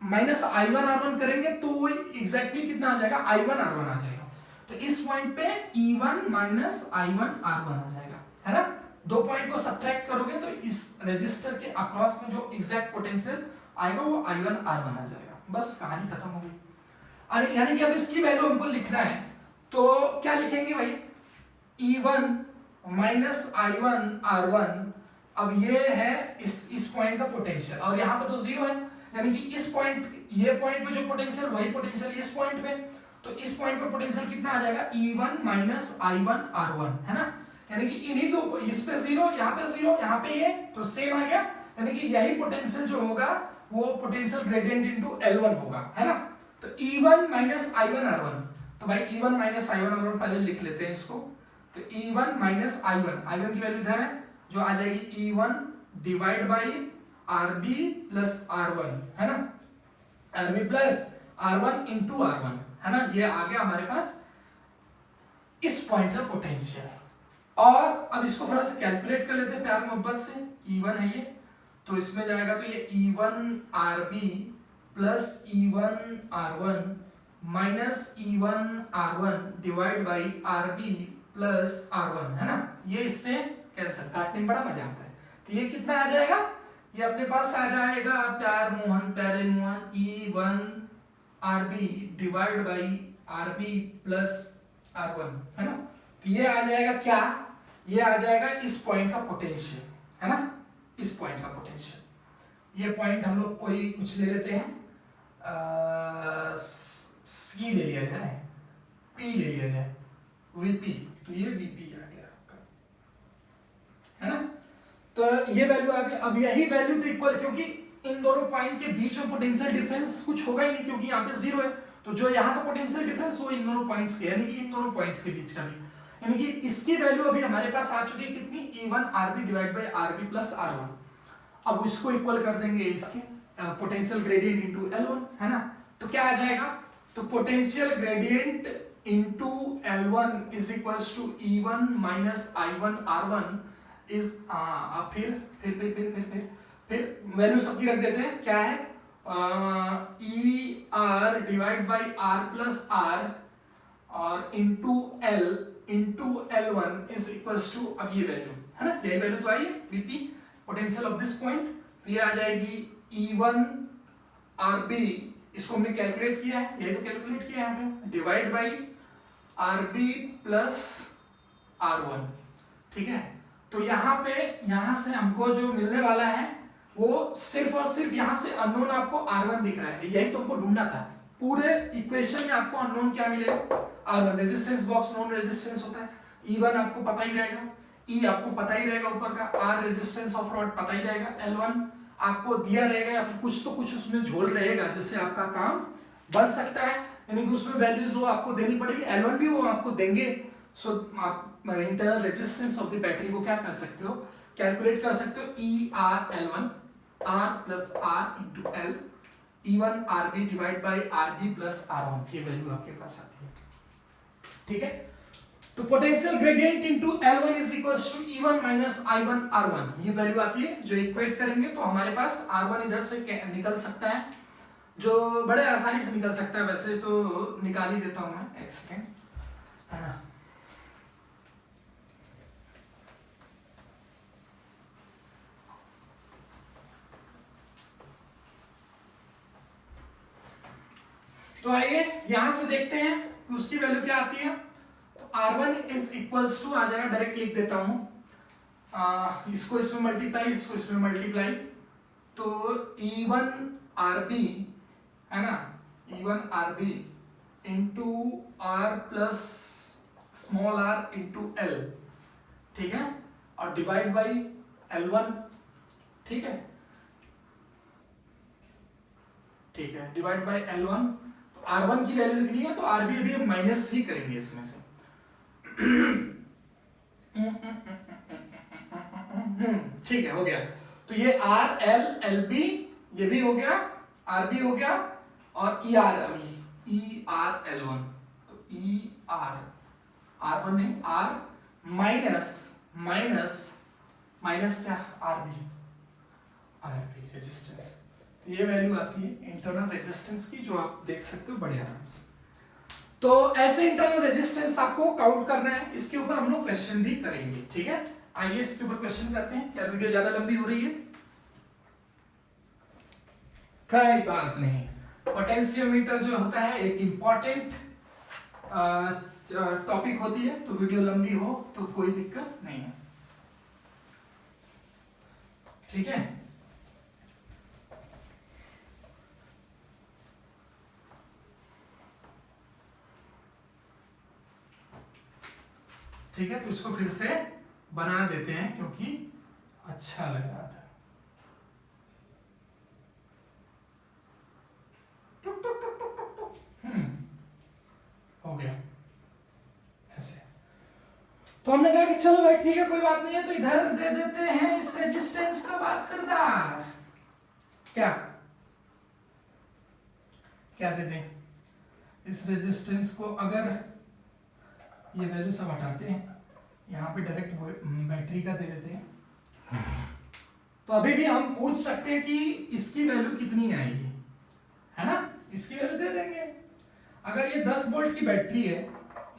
minus I1 R1 करेंगे तो वो एग्जैक्टली कितना आ जाएगा, I1 R1 आ जाएगा। तो इस पॉइंट पे E1 माइनस I1 R1 आ जाएगा, है ना। दो पॉइंट को सब्ट्रैक्ट करोगे तो इस रेजिस्टर के अक्रॉस में जो एग्जैक्ट पोटेंशियल आएगा वो I1 R1 आ जाएगा। बस कहानी खत्म हो गई। अरे यानी कि अब इसकी वैल्यू हमको लिखना है, तो क्या लिखेंगे भाई, E1 माइनस I1 R1। अब ये है इस पॉइंट का पोटेंशियल और यहाँ पे तो जीरो है, यानी कि इस पॉइंट, ये पॉइंट पे जो पोटेंशियल वही पोटेंशियल इस पॉइंट पे, तो इस पॉइंट पे पोटेंशियल कितना आ जाएगा, E1 माइनस I1 R1, है ना। यानी कि इन्हीं दो, इस पे जीरो, यहाँ पे जीरो, यहाँ पे ये, तो सेम आ गया। यानी कि यही पोटेंशियल जो होगा वो पोटेंशियल ग्रेडियंट इनटू L1 होगा, है ना। तो E1 माइनस I1 R1, तो भाई E1 माइनस I1 R1 पहले लिख लेते हैं इसको। तो E1 माइनस I1 की वैल्यू इधर है, जो आ जाएगी E1 divide by RB plus R1, है ना, RB plus R1 into R1, है ना। ये आ गया हमारे पास इस पॉइंट का पोटेंशियल। और अब इसको थोड़ा सा कैलकुलेट कर लेते हैं प्यार मोहब्बत से। E1 है ये, तो इसमें जाएगा तो ये E1 RB plus E1 R1 minus E1 R1 divide by RB plus R1, है ना। ये इससे कैंसिल, काटने में बड़ा मजा आता है। तो ये कितना आ जाएगा, ये अपने पास आ जाएगा प्यारे Mohan E1 RB divide by RB plus R1, है ना। तो ये आ जाएगा क्या, ये आ जाएगा इस पॉइंट का पोटेंशियल, है ना, इस पॉइंट का पोटेंशियल। ये पॉइंट हम लोग कोई कुछ ले लेते हैं, सी ले लिया जाए, पी ले लिया जाए, VP, तो ये VP आ गया आपका, है ना। तो ये वैल्यू आ गई। अब यही वैल्यू तो इक्वल, क्योंकि इन दोनों पॉइंट के बीच में पोटेंशियल डिफरेंस कुछ होगा ही नहीं, क्योंकि यहाँ पे जीरो है। तो जो यहाँ का पोटेंशियल डिफरेंस वो इन दोनों पॉइंट्स के, यानी कि इन दोनों पॉइंट्स के बीच का भी, यानी कि इसकी वैल्यू अभी हमारे पास आ चुकी है कितनी, E1 RB divide by RB plus R1। अब इसको इक्वल कर देंगे इसके पोटेंशियल ग्रेडियंट इनटू L1, है ना। तो क्या आ जाएगा, तो potential gradient into L1 is equals to E1 minus I1 R1 is, अब फिर वैल्यू सबकी रख देते हैं, क्या है, ER divide by R plus R और into L1 is equals to, अब ये वैल्यू, है ना, यही वैल्यू तो आई है VP potential of this point. तो ये आ जाएगी E1 RB, इसको हमने कैलकुलेट किया है, यही तो कैलकुलेट किया है हमने, divide by RB plus R1, ठीक है। तो यहाँ पे, यहाँ से हमको जो मिलने वाला है वो सिर्फ और सिर्फ यहाँ से अननोन आपको R1 दिख रहा है, यही तुमको ढूंढना था। पूरे इक्वेशन में आपको अननोन क्या मिलेगा, R1। Resistance box non resistance होता है, E1 आपको पता ही रहेगा, E आपको पता ही रहेगा ऊपर का, R रेजिस्टेंस ऑफ रॉड पता ही रहेगा, L1 आपको दिया रहेगा या फिर कुछ तो कुछ उसमें झोल रहेगा जिससे आपका काम बन सकता है। यानी कि उसमें वैल्यूज वो आपको देनी पड़ेगी, L1 भी वो आपको देंगे। सो आप internal resistance of the battery को क्या कर सकते हो, कैलकुलेट कर सकते हो। ER L1 R plus R into L E1 RB divide by RB plus R1, ये वैल्यू आपके पास आती है, ठीक है। तो potential gradient into L1 is equals to E1 minus I1 R1, ये वैल्यू आती है। जो इक्वेट करेंगे तो हमारे पास R1 इधर से निकल सकता है, जो बड़े आसानी से निकल सकता है, वैसे तो निकाल ही देता हूं मैं, एक सेकेंड, है ना। तो आइए यहां से देखते हैं कि उसकी वैल्यू क्या आती है। तो R1 इज इक्वल्स टू आ जाएगा, डायरेक्ट लिख देता हूं, इसको इसमें मल्टीप्लाई, इसको इसमें मल्टीप्लाई, तो E1 RB है ना, E1 RB into R plus small r into L, ठीक है, और डिवाइड बाई L1, ठीक है, ठीक है, डिवाइड बाई L1। तो R1 की वैल्यू लिखनी है, तो RB अभी हम माइनस ही करेंगे इसमें से, ठीक है, हो गया। तो ये RL LB ये भी हो गया, RB हो गया, और ER अभी ER L1, तो ER R1 नहीं R माइनस माइनस माइनस क्या RB रेजिस्टेंस, ये वैल्यू आती है इंटरनल रेजिस्टेंस की, जो आप देख सकते हो बड़े आराम से। तो ऐसे इंटरनल रेजिस्टेंस आपको काउंट करना है, इसके ऊपर हम लोग क्वेश्चन भी करेंगे, ठीक है। आइए इसके ऊपर क्वेश्चन करते हैं। क्या वीडियो ज्यादा लंबी हो रही है? कोई बात नहीं, पोटेंशियोमीटर जो होता है एक इंपॉर्टेंट टॉपिक होती है, तो वीडियो लंबी हो तो कोई दिक्कत नहीं है, ठीक है। ठीक है, तो इसको फिर से बना देते हैं क्योंकि अच्छा लग रहा था। टुक टुक टुक टुक टुक टुक, हो गया ऐसे। तो हमने कहा कि चलो भाई ठीक है, कोई बात नहीं है, तो इधर दे देते हैं इस रेजिस्टेंस का बारकरदार, क्या क्या दे दें इस रेजिस्टेंस को। अगर ये वैल्यू सब हटाते हैं, यहाँ पे डायरेक्ट बैटरी का दे देते हैं, तो अभी भी हम पूछ सकते हैं कि इसकी वैल्यू कितनी आएगी, है ना, इसकी वैल्यू दे देंगे। अगर ये 10 वोल्ट की बैटरी है,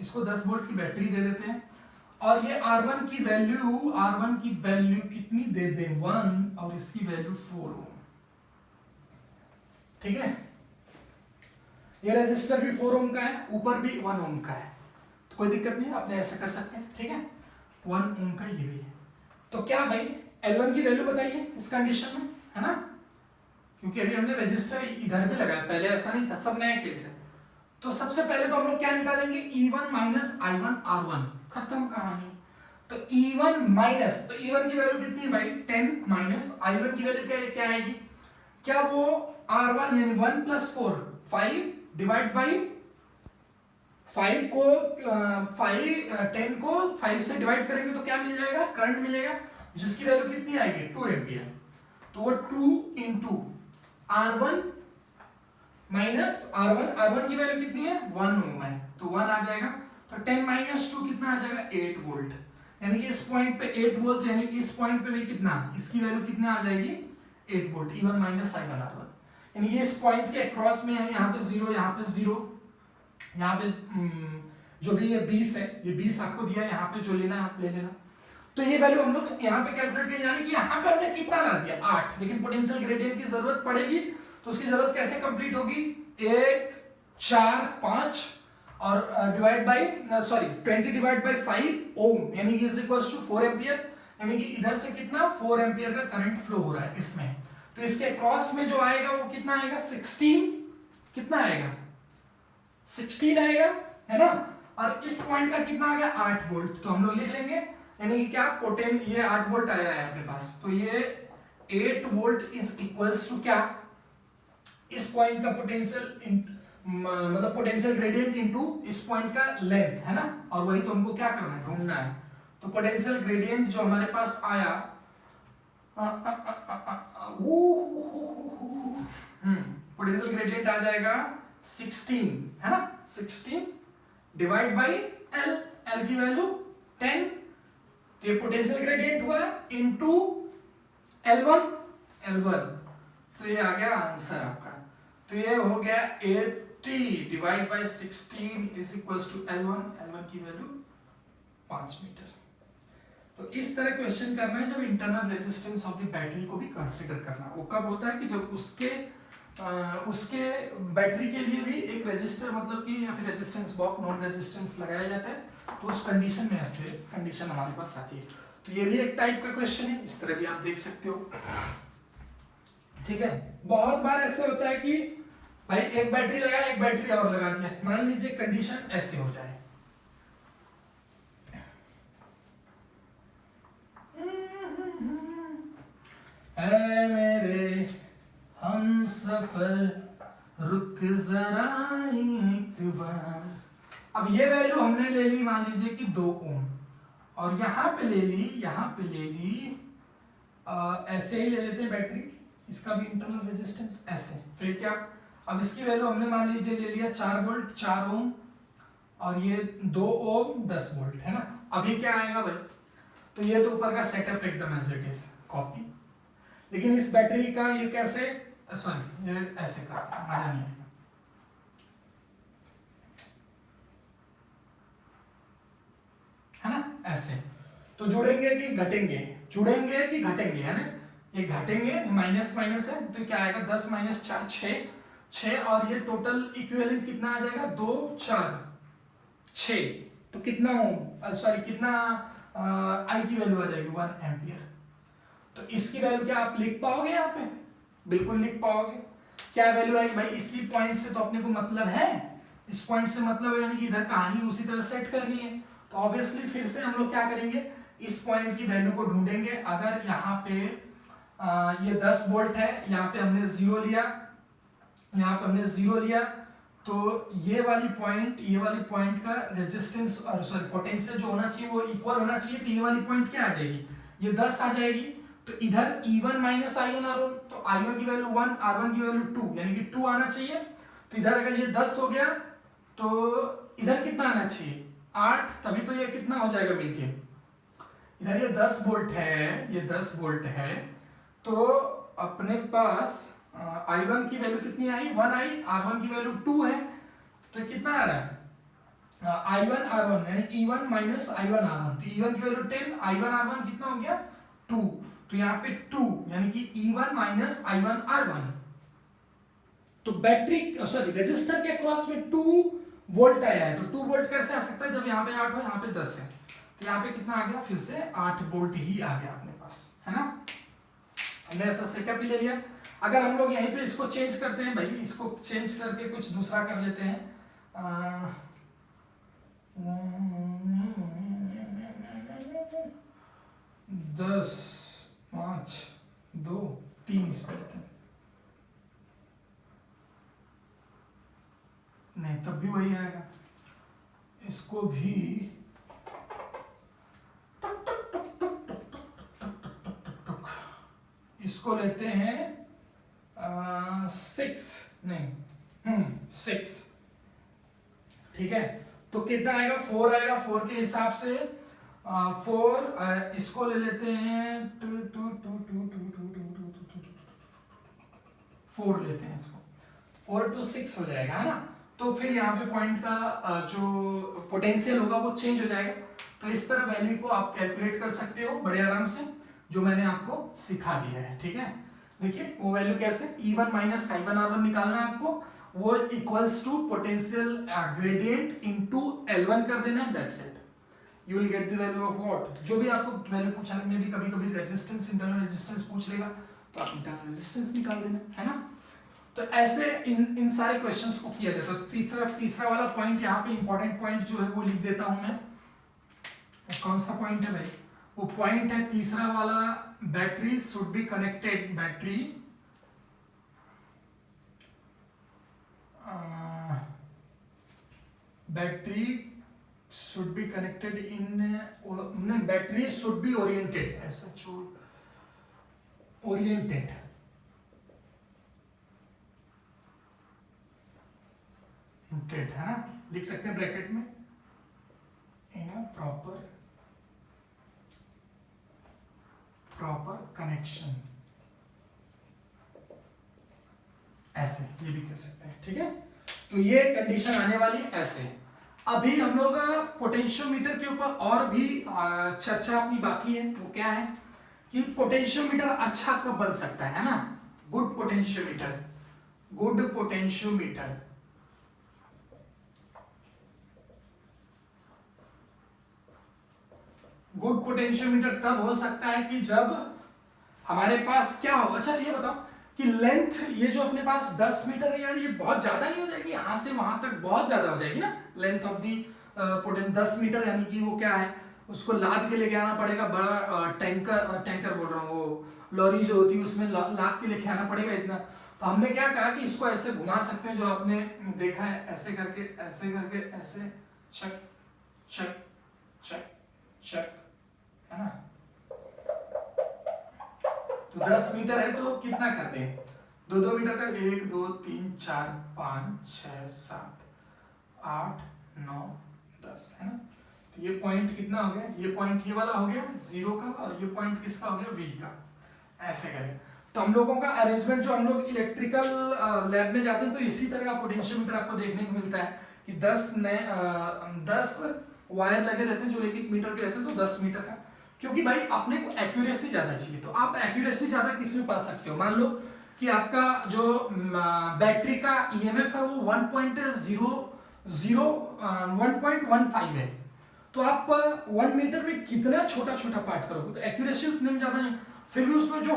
इसको 10 वोल्ट की बैटरी दे देते हैं, और ये R1 की वैल्यू कितनी दे दें 1, और इसकी वैल्यू 4 ओम, ठीक है। ये रेजिस्टर भी 4 ओम का है, ऊपर भी 1 ओम का है, तो कोई दिक्कत नहीं है, अपने ऐसे कर सकते हैं, ठीक है। 1 ओम का ये भी है। तो क्या भाई L1 की वैल्यू बताइए इस कंडीशन में, है ना, क्योंकि अभी हमने रजिस्टर इधर भी लगाया, पहले ऐसा नहीं था, सब नया केस है। तो सबसे पहले तो हम लोग क्या निकालेंगे, E1 माइनस I1 R1, खत्म कहानी। तो E1 माइनस, तो E1 की वैल्यू कितनी है भाई 10, माइनस I1 की वैल्यू क्या आएगी, क्या वो R1 यानी 1 प्लस 4 5 डिवाइड बाई 5 को 10 को 5 से डिवाइड करेंगे तो क्या मिल जाएगा, करंट मिलेगा, जिसकी वैल्यू कितनी आएगी 2 एम्पियर। तो वो 2 इंटू R1 माइनस R1 की वैल्यू कितनी है 1 ओम है, तो 1 आ जाएगा। तो 10 माइनस 2 कितना आ जाएगा 8 वोल्ट, यानी कि इस पॉइंट पे 8 वोल्ट, यानी कि इस पॉइंट पे भी कितना, इसकी वैल्यू कितना आ जाएगी 8 volt. E1 minus I1 R1, यानी कि इस पॉइंट के अक्रॉस में, यानी यहाँ पे 0, यहाँ पे 0, यहाँ पे जो भी ये 20 है, ये 20 आपको दिया, यहाँ पे जो लेना है आप ले लेना। तो ये वैल्यू हम लोग यहाँ पे कैलकुलेट करें, यानी कि यहाँ पे हमने कितना ला दिया 8, लेकिन पोटेंशियल ग्रेडियंट की जरूरत पड़ेगी, तो उसकी जरूरत कैसे कंप्लीट होगी, 1 4 5 और डिवाइड बाई 20 डिवाइड बाई 5 ओम, यानी कि इज इक्वल्स टू 4 एम्पियर, यानी कि इधर से कितना 4 एम्पियर का करंट फ्लो हो रहा है इसमें। तो इसके क्रॉस में जो आएगा वो कितना आएगा 16, कितना आएगा 16 आएगा, है ना, और इस पॉइंट का कितना आ गया 8 वोल्ट। तो हम लोग लिख लेंगे, यानी कि क्या ये 8 वोल्ट आया है अपने पास, तो ये 8 वोल्ट इज इक्वल्स टू क्या, इस पॉइंट का पोटेंशियल मतलब पोटेंशियल ग्रेडियंट इनटू इस पॉइंट का लेंथ है ना, और वही तो हमको क्या करना है, ढूंढना है। तो पोटेंशियल ग्रेडियंट जो हमारे पास आया पोटेंशियल ग्रेडियंट आ जाएगा 16 है ना, 16 डिवाइड बाई एल, एल की वैल्यू 10, तो ये पोटेंशियल ग्रेडियंट हुआ इनटू L1, L1, तो ये आ गया आंसर आपका। तो ये हो गया 80 divide by 16 is equals to L1, L1 की वैल्यू 5 मीटर। तो इस तरह क्वेश्चन करना है जब internal resistance of the battery को भी कंसीडर करना। वो कब होता है कि जब उसके बैटरी के लिए भी एक रेजिस्टर मतलब कि या फिर रेजिस्टेंस बॉक्स नॉन रेजिस्टेंस लगाया जाता है, तो उस कंडीशन में ऐसे कंडीशन हमारे पास आती है। तो ये भी एक टाइप का क्वेश्चन है, इस तरह भी आप देख सकते हो। ठीक है, बहुत बार ऐसे होता है कि भाई एक बैटरी लगाया, एक बैटरी और लगा दिया, मान लीजिए कंडीशन ऐसे हो जाए, ऐ मेरे हम सफर रुक जरा एक बार। अब ये वैल्यू हमने ले ली मान लीजिए कि 2 ओम, और यहाँ पे ले ली, यहाँ पे ले ली ऐसे ही ले लेते हैं बैटरी, इसका भी इंटरनल रेजिस्टेंस ऐसे, फिर क्या, अब इसकी वैल्यू हमने मान लीजिए ले लिया 4 वोल्ट 4 ओम, और ये 2 ओम 10 वोल्ट है ना। अभी क्या आएगा भाई, तो ये तो ऊपर का सेटअप एकदम एज इट इज कॉपी, लेकिन इस बैटरी का ये कैसे, सॉरी ये ऐसे का मजा नहीं आएगा। है ना ऐसे, तो जुड़ेंगे कि घटेंगे, जुड़ेंगे कि घटेंगे, है ना, ये घटेंगे, माइनस माइनस है, तो क्या आएगा 10 माइनस 4 6, और ये टोटल इक्विवेलेंट कितना आ जाएगा 2 4 6, तो कितना ओम, सॉरी कितना आई की वैल्यू आ जाएगी 1 एम्पियर। तो इसकी वैल्यू क्या आप लिख पाओगे यहाँ पे, बिल्कुल लिख पाओगे। क्या वैल्यू आएगी भाई, इसी पॉइंट से तो अपने को मतलब है, इस पॉइंट से मतलब है, यानी कि इधर कहानी उसी तरह सेट करनी है। तो ऑब्वियसली फिर से हम लोग क्या करेंगे, इस पॉइंट की वैल्यू को ढूंढेंगे। अगर यहाँ पे ये 10 वोल्ट है, यहाँ पे हमने 0 लिया, यहाँ पे हमने 0 लिया, तो ये वाली पॉइंट का रेजिस्टेंस और सॉरी पोटेंशियल जो होना चाहिए वो इक्वल होना चाहिए। तो ये वाली पॉइंट क्या आ जाएगी, ये 10 आ जाएगी, तो इधर E1 माइनस I1 R1, तो I1 की वैल्यू 1, R1 की वैल्यू 2, यानी कि 2 आना चाहिए। तो इधर अगर ये 10 हो गया तो इधर कितना आना चाहिए 8, तभी तो ये कितना हो जाएगा मिलके, इधर ये 10 वोल्ट है, ये 10 वोल्ट है, तो अपने पास I1 की वैल्यू कितनी आई 1 आई, R1 की वैल्यू 2 है, तो कितना आ रहा है I1 R1 यानी E1 माइनस I1 R1, तो E1 की वैल्यू 10, I1 R1 कितना हो गया 2, तो यहाँ पे 2 यानी कि E1 माइनस I1 R1। तो बैटरी सॉरी रेजिस्टर के अक्रॉस में 2 वोल्ट आया है, तो 2 वोल्ट कैसे आ सकता है जब यहाँ पे 8 हो यहाँ पे 10 है, तो यहाँ पे कितना आ गया फिर से 8 वोल्ट ही आ गया अपने पास, है ना। हमने ऐसा सेटअप ही ले लिया। अगर हम लोग यहीं पे इसको चेंज करते हैं भाई, इसको चेंज करके कुछ दूसरा कर लेते हैं, 10 5 2 3 इस पे लेते हैं, नहीं तब भी वही आएगा, इसको भी इसको लेते हैं 6 नहीं 6, ठीक है, तो कितना आएगा 4 आएगा, 4 के हिसाब से 4 इसको ले लेते हैं 4 लेते हैं इसको, 4 to 6 हो जाएगा, है ना। तो फिर यहाँ पे पॉइंट का जो पोटेंशियल होगा वो चेंज हो जाएगा। तो इस तरह वैल्यू को आप कैलकुलेट कर सकते हो बड़े आराम से, जो मैंने आपको सिखा दिया है, ठीक है। देखिए वो वैल्यू कैसे, E1 माइनस I1 R1 निकालना है आपको, वो equals to potential gradient into L1 कर देना है, that's it, you will get the value of what. जो भी आपको वैल्यू पूछने में भी कभी कभी रेजिस्टेंस इंटरनल रेजिस्टेंस पूछ लेगा, तो आप इंटरनल रेजिस्टेंस निकाल देना, है ना। तो ऐसे इन सारे क्वेश्चंस को किया जाता है। तो तीसरा वाला पॉइंट यहाँ पे इंपॉर्टेंट पॉइंट जो है वो लिख देता हूं मैं, कौन सा पॉइंट है भाई, वो पॉइंट है तीसरा वाला, battery should be connected, battery battery should be connected in, battery should be oriented, ऐसा ओरिएंटेड, है ना, लिख सकते हैं ब्रैकेट में, इन अ प्रॉपर कनेक्शन, ऐसे ये भी कह सकते हैं, ठीक है। तो ये कंडीशन आने वाली ऐसे। अभी हम लोग पोटेंशियोमीटर के ऊपर और भी चर्चा अपनी बाकी है। वो क्या है कि पोटेंशियोमीटर अच्छा कब बन सकता है ना, गुड पोटेंशियोमीटर तब हो सकता है कि जब हमारे पास क्या हो, अच्छा ये बताओ कि लेंथ ये जो अपने पास 10 मीटर है यार, ये बहुत ज्यादा नहीं हो जाएगी, यहां से वहां तक बहुत ज्यादा हो जाएगी ना, length of the potential 10 metre, यानी कि वो क्या है, उसको लाद के लेके आना पड़ेगा, बड़ा टैंकर बोल रहा हूँ, वो लॉरी जो होती है उसमें लाद के लेके आना पड़ेगा इतना। तो हमने क्या कहा कि इसको ऐसे घुमा सकते हैं, जो आपने देखा है, ऐसे करके ऐसे चक चक चक चक, है ना। तो 10 मीटर है तो कितना करते हैं, 2 मीटर का, 1 2 3 4 5 6 7 8 9 10, है ना। तो ये पॉइंट कितना हो गया, ये पॉइंट ये वाला हो गया 0 का, और ये पॉइंट किसका हो गया, V का। ऐसे करें तो हम लोगों का अरेंजमेंट, जो हम लोग इलेक्ट्रिकल लैब में जाते हैं तो इसी तरह का पोटेंशियोमीटर आपको देखने को मिलता है कि 10 वायर लगे रहते हैं जो 1-1 मीटर के रहते हैं, तो 10 मीटर का, क्योंकि भाई अपने को एक्यूरेसी ज्यादा चाहिए। तो आप एक्यूरेसी ज्यादा किस में पा सकते हो, मान लो कि आपका जो बैटरी का ईएमएफ है वो 1.15 है, तो आप 1 मीटर में कितना छोटा छोटा पार्ट करोगे, तो एक्यूरेसी उतने में ज्यादा नहीं, फिर भी उसमें जो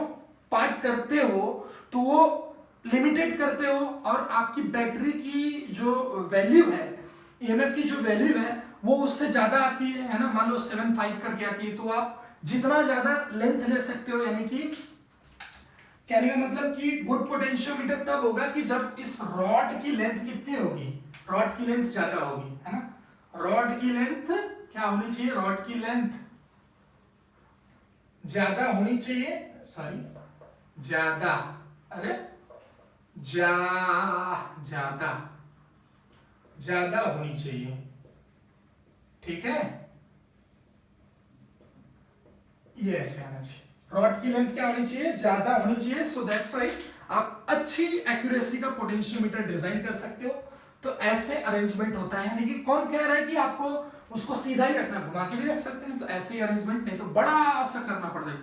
पार्ट करते हो तो वो लिमिटेड करते हो, और आपकी बैटरी की जो वैल्यू है, ईएमएफ की जो वैल्यू है वो उससे ज्यादा आती है ना, मान लो 7.5 करके आती है। तो आप जितना ज्यादा लेंथ ले सकते हो, यानी कि कहने का मतलब कि गुड पोटेंशियोमीटर तब होगा कि जब इस रॉड की लेंथ कितनी होगी, रॉड की लेंथ ज्यादा होगी, है ना। रॉड की लेंथ क्या होनी चाहिए, रॉड की लेंथ ज्यादा होनी चाहिए, सॉरी ज्यादा, अरे ज्यादा होनी चाहिए, ठीक है, ये ऐसे आना चाहिए, रॉड की लेंथ क्या होनी चाहिए, ज्यादा होनी चाहिए। सो दैट्स व्हाई आप अच्छी एक्यूरेसी का पोटेंशियोमीटर डिजाइन कर सकते हो। तो ऐसे अरेंजमेंट होता है, यानी कि कौन कह रहा है कि आपको उसको सीधा ही रखना, घुमा के भी रख सकते हैं, तो ऐसे ही अरेंजमेंट, नहीं तो बड़ा सा करना पड़ेगा।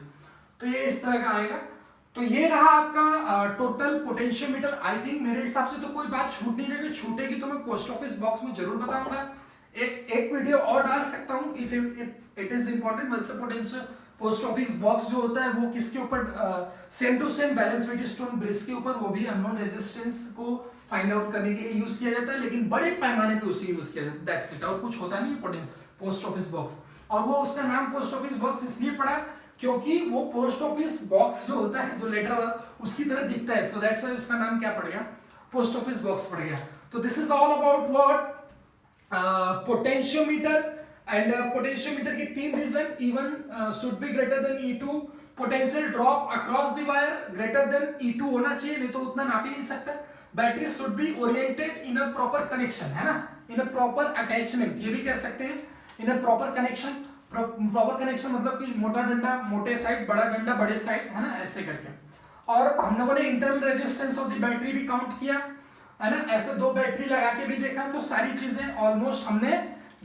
तो ये इस तरह का आएगा। तो ये रहा आपका टोटल पोटेंशियोमीटर। आई थिंक मेरे हिसाब से तो कोई बात छूट नहीं रही, छूटेगी तो मैं पोस्ट ऑफिस बॉक्स में जरूर बताऊंगा, एक वीडियो और डाल सकता हूं इफ इट इज इंपॉर्टेंट। वैसे पोटेंशियल पोस्ट ऑफिस बॉक्स जो होता है वो किसके ऊपर, same to same balance Wheatstone bridge के ऊपर, वो भी अननोन रेजिस्टेंस को फाइंड आउट करने के लिए यूज किया जाता है, लेकिन बड़े पैमाने पे उसे यूज किया जाता है, दैट्स इट, और कुछ होता नहीं पोस्ट ऑफिस बॉक्स। और वो उसका नाम पोस्ट ऑफिस बॉक्स इसलिए पड़ा क्योंकि वो पोस्ट ऑफिस बॉक्स जो होता है, जो लेटर वाला, उसकी तरह दिखता है, सो दैट्स व्हाई उसका नाम क्या पड़ गया, पोस्ट ऑफिस बॉक्स पड़ गया। तो this is all about what potentiometer. And potentiometer की 3 reason, E1 should be greater than E2, potential drop across the wire greater than E2 होना चाहिए, नहीं तो उतना नाप ही नहीं सकता। Battery should be oriented in a proper connection, है ना, इन अ प्रॉपर अटैचमेंट, ये भी कह सकते हैं, in a proper connection. Proper connection मतलब कि मोटा डंडा मोटे साइड, बड़ा डंडा बड़े साइड, है ना, ऐसे करके। और हम लोगों ने internal resistance of the battery भी काउंट किया, है ना, ऐसे 2 बैटरी लगा के भी देखा, तो सारी चीजें ऑलमोस्ट हमने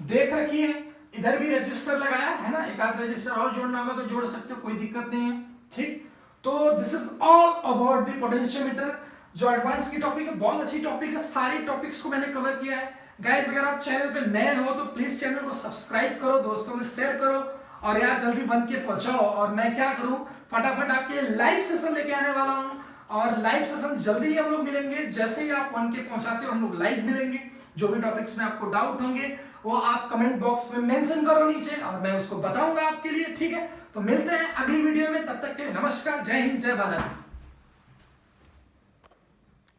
देख रखी है। इधर भी रजिस्टर लगाया, है ना, एक आध रजिस्टर और जोड़ना होगा तो जोड़ सकते हो, कोई दिक्कत नहीं है, ठीक। तो this is all about the potentiometer, जो एडवांस की टॉपिक है, बहुत अच्छी टॉपिक है, सारी टॉपिक्स को मैंने कवर किया है। गाइस अगर आप चैनल पे नए हो तो प्लीज चैनल को सब्सक्राइब करो, दोस्तों में शेयर करो, और यार जल्दी बन के पहुंचाओ। और मैं क्या करूं, फटाफट आपके लाइव सेशन लेके आने वाला हूं, और लाइव सेशन जल्दी ही हम लोग मिलेंगे, जैसे ही आप बन के पहुंचाते हो हम लोग लाइव मिलेंगे। जो भी टॉपिक्स में आपको डाउट होंगे वो आप कमेंट बॉक्स में मेंशन करो नीचे, और मैं उसको बताऊंगा आपके लिए, ठीक है। तो मिलते हैं अगली वीडियो में, तब तक के नमस्कार, जय हिंद, जय भारत।